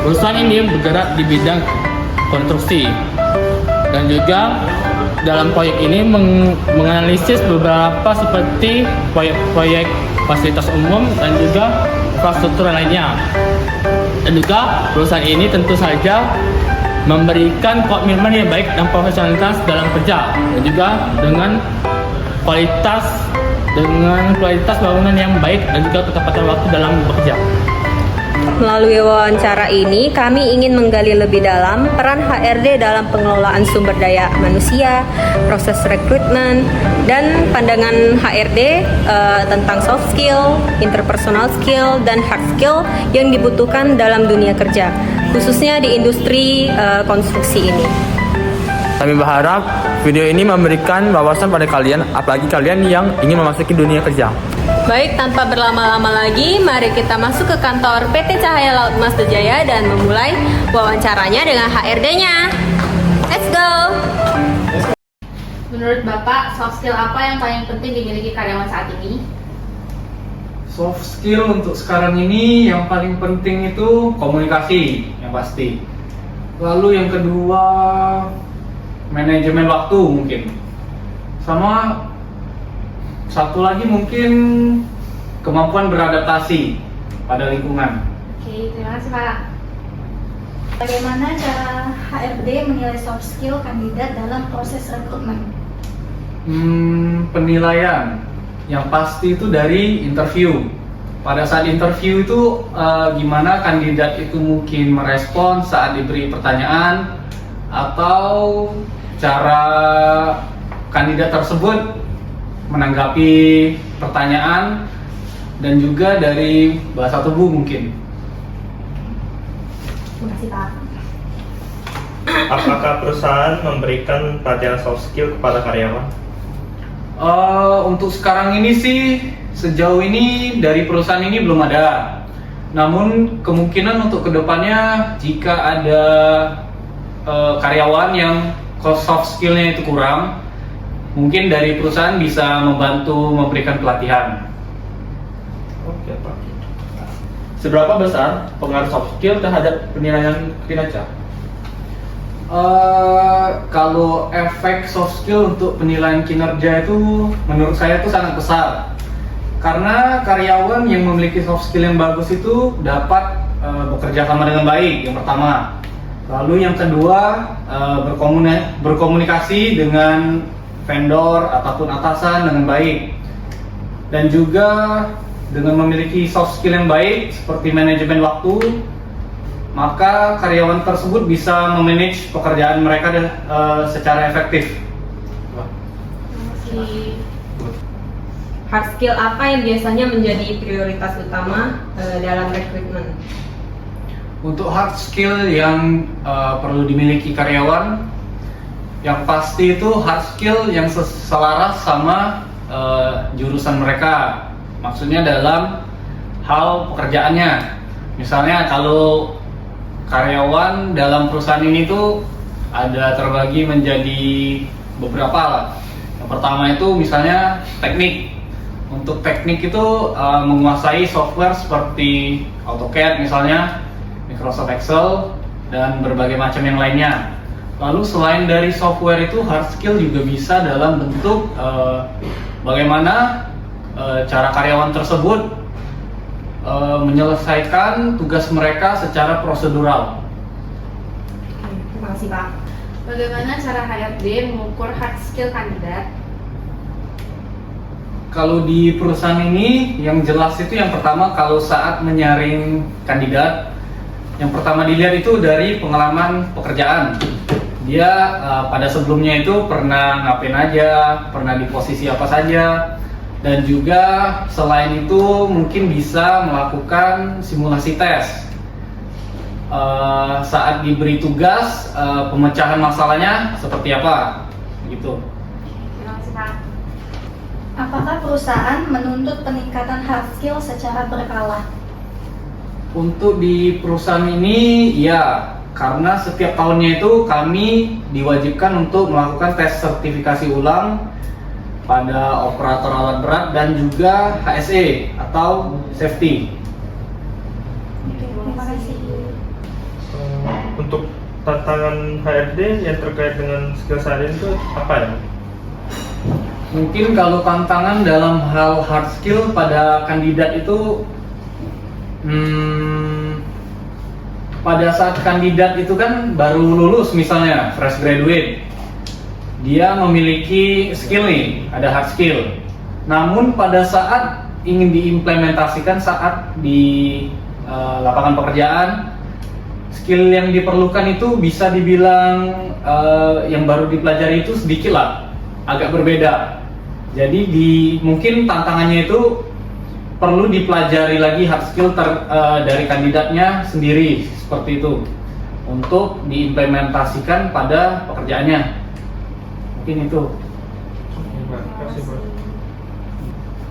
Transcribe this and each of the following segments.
Perusahaan ini bergerak di bidang konstruksi dan juga dalam proyek ini menganalisis beberapa seperti proyek-proyek fasilitas umum dan juga infrastruktur lainnya. Dan juga perusahaan ini tentu saja memberikan komitmen yang baik dan profesionalitas dalam kerja dan juga dengan kualitas bangunan yang baik dan juga ketepatan waktu dalam bekerja. Melalui wawancara ini, kami ingin menggali lebih dalam peran HRD dalam pengelolaan sumber daya manusia, proses rekrutmen, dan pandangan HRD tentang soft skill, interpersonal skill, dan hard skill yang dibutuhkan dalam dunia kerja, khususnya di industri konstruksi ini. Kami berharap video ini memberikan wawasan pada kalian, apalagi kalian yang ingin memasuki dunia kerja. Baik, tanpa berlama-lama lagi, mari kita masuk ke kantor PT Cahaya Laut Mazda Jaya dan memulai wawancaranya dengan HRD-nya. Let's go! Menurut Bapak, soft skill apa yang paling penting dimiliki karyawan saat ini? Soft skill untuk sekarang ini yang paling penting itu komunikasi yang pasti. Lalu yang kedua, manajemen waktu mungkin. Sama satu lagi mungkin kemampuan beradaptasi pada lingkungan. Oke, terima kasih Pak. Bagaimana cara HRD menilai soft skill kandidat dalam proses rekrutmen? Penilaian yang pasti itu dari interview. Pada saat interview itu gimana kandidat itu mungkin merespon saat diberi pertanyaan, atau cara kandidat tersebut menanggapi pertanyaan, dan juga dari bahasa tubuh mungkin. Terima kasih Pak. Apakah perusahaan memberikan pelatihan soft skill kepada karyawan? Untuk sekarang ini sih sejauh ini dari perusahaan ini belum ada. Namun kemungkinan untuk kedepannya jika ada karyawan yang soft skillnya itu kurang, mungkin dari perusahaan bisa membantu memberikan pelatihan. Oke Pak. Seberapa besar pengaruh soft skill terhadap penilaian kinerja? Kalau efek soft skill untuk penilaian kinerja itu menurut saya itu sangat besar. Karena karyawan yang memiliki soft skill yang bagus itu dapat bekerja sama dengan baik, yang pertama. Lalu yang kedua, berkomunikasi dengan vendor ataupun atasan dengan baik. Dan juga dengan memiliki soft skill yang baik seperti manajemen waktu, maka karyawan tersebut bisa memanage pekerjaan mereka secara efektif. Terima kasih. Hard skill apa yang biasanya menjadi prioritas utama dalam rekrutmen? Untuk hard skill yang perlu dimiliki karyawan, yang pasti itu hard skill yang selaras sama jurusan mereka. Maksudnya dalam hal pekerjaannya. Misalnya kalau karyawan dalam perusahaan ini tuh ada terbagi menjadi beberapa lah. Yang pertama itu misalnya teknik. Untuk teknik itu menguasai software seperti AutoCAD misalnya, Microsoft Excel, dan berbagai macam yang lainnya. Lalu selain dari software itu, hard skill juga bisa dalam bentuk bagaimana cara karyawan tersebut menyelesaikan tugas mereka secara prosedural. Terima kasih Pak. Bagaimana cara HRD mengukur hard skill kandidat? Kalau di perusahaan ini yang jelas itu yang pertama, kalau saat menyaring kandidat, yang pertama dilihat itu dari pengalaman pekerjaan. Dia pada sebelumnya itu pernah ngapain aja, pernah di posisi apa saja, dan juga selain itu mungkin bisa melakukan simulasi tes. Saat diberi tugas, pemecahan masalahnya seperti apa, gitu. Terima kasih Pak. Apakah perusahaan menuntut peningkatan hard skill secara berkala? Untuk di perusahaan ini, ya, karena setiap tahunnya itu kami diwajibkan untuk melakukan tes sertifikasi ulang pada operator alat berat dan juga HSE atau safety. Terima kasih. untuk tantangan HRD yang terkait dengan skill sehari itu apa ya? Mungkin kalau tantangan dalam hal hard skill pada kandidat itu, pada saat kandidat itu kan baru lulus misalnya, fresh graduate, dia memiliki skill nih, ada hard skill. Namun pada saat ingin diimplementasikan saat di lapangan pekerjaan, skill yang diperlukan itu bisa dibilang yang baru dipelajari itu sedikit lah, agak berbeda. Jadi mungkin tantangannya itu perlu dipelajari lagi hard skill dari kandidatnya sendiri seperti itu untuk diimplementasikan pada pekerjaannya. Mungkin itu. Terima kasih, Bro.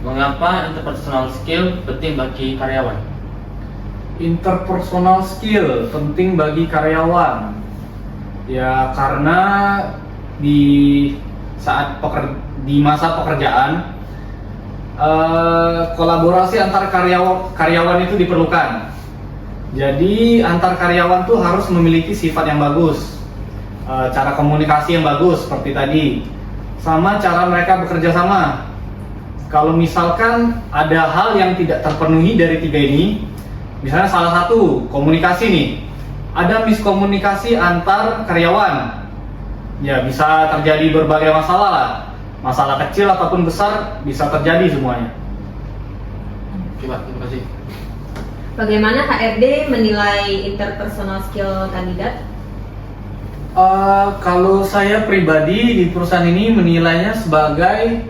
Mengapa interpersonal skill penting bagi karyawan? Interpersonal skill penting bagi karyawan. Ya karena di masa pekerjaan kolaborasi antar karyawan itu diperlukan. Jadi antar karyawan tuh harus memiliki sifat yang bagus, cara komunikasi yang bagus seperti tadi, sama cara mereka bekerja sama. Kalau misalkan ada hal yang tidak terpenuhi dari tiga ini, misalnya salah satu komunikasi nih, ada miskomunikasi antar karyawan, ya bisa terjadi berbagai masalah lah. Masalah kecil ataupun besar bisa terjadi semuanya. Oke Pak, terima kasih. Bagaimana HRD menilai interpersonal skill kandidat? Kalau saya pribadi di perusahaan ini menilainya sebagai,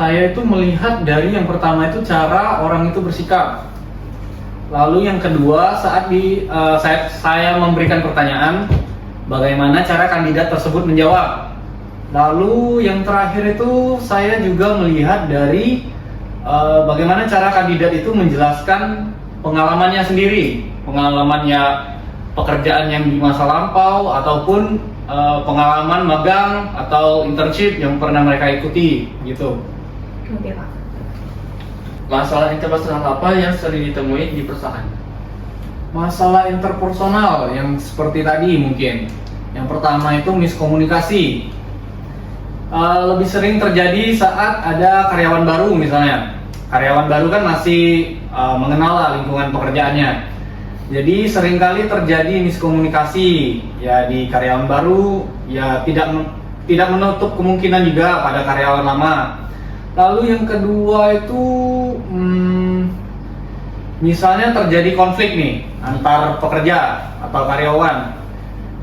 saya itu melihat dari yang pertama itu cara orang itu bersikap. Lalu yang kedua saat saya memberikan pertanyaan, bagaimana cara kandidat tersebut menjawab. Lalu yang terakhir itu saya juga melihat dari bagaimana cara kandidat itu menjelaskan pengalamannya sendiri, pengalamannya pekerjaan yang di masa lampau ataupun pengalaman magang atau internship yang pernah mereka ikuti gitu. Oke Pak. Masalah interpersonal apa yang sering ditemui di perusahaan? Masalah interpersonal yang seperti tadi mungkin. Yang pertama itu miskomunikasi. Lebih sering terjadi saat ada karyawan baru misalnya. Karyawan baru kan masih mengenal lah lingkungan pekerjaannya. Jadi seringkali terjadi miskomunikasi ya di karyawan baru, ya tidak menutup kemungkinan juga pada karyawan lama. Lalu yang kedua itu misalnya terjadi konflik nih antar pekerja atau karyawan.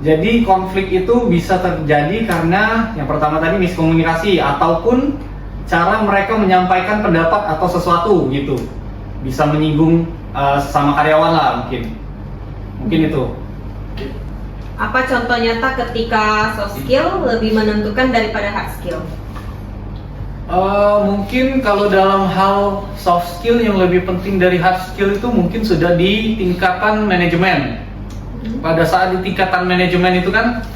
Jadi konflik itu bisa terjadi karena yang pertama tadi miskomunikasi ataupun cara mereka menyampaikan pendapat atau sesuatu gitu. Bisa menyinggung sesama karyawan lah mungkin itu. Apa contoh nyata ketika soft skill lebih menentukan daripada hard skill? Mungkin kalau dalam hal soft skill yang lebih penting dari hard skill itu mungkin sudah di tingkatan manajemen. Pada saat di tingkatan manajemen itu kan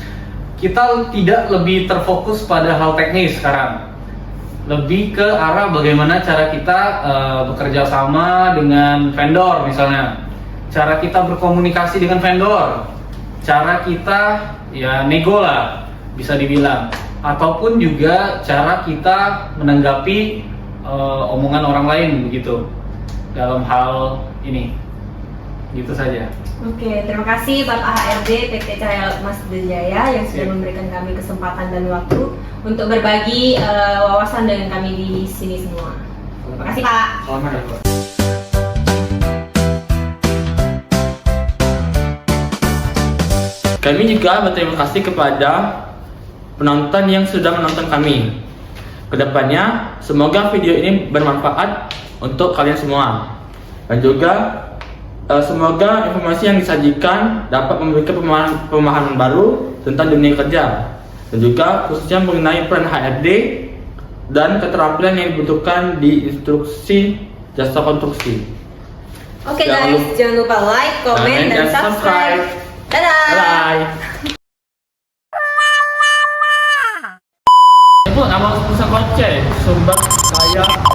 kita tidak lebih terfokus pada hal teknis sekarang, lebih ke arah bagaimana cara kita bekerja sama dengan vendor misalnya, cara kita berkomunikasi dengan vendor, cara kita ya nego lah bisa dibilang, ataupun juga cara kita menanggapi omongan orang lain begitu dalam hal ini. Gitu saja. Oke, terima kasih Bapak HRD PT Cahaya Mas Jaya yang sudah memberikan kami kesempatan dan waktu untuk berbagi wawasan dengan kami di sini semua. Terima kasih Pak. Selamat ya Pak. Kami juga berterima kasih kepada penonton yang sudah menonton kami. Kedepannya, semoga video ini bermanfaat untuk kalian semua. Dan juga semoga informasi yang disajikan dapat memberikan pemahaman baru tentang dunia kerja. Dan juga khususnya mengenai peran HRD dan keterampilan yang dibutuhkan di instruksi jasa konstruksi. Oke guys, jangan lupa like, komen, dan subscribe. Dadah! Bye! Itu nama perusahaan Konce, sumber kaya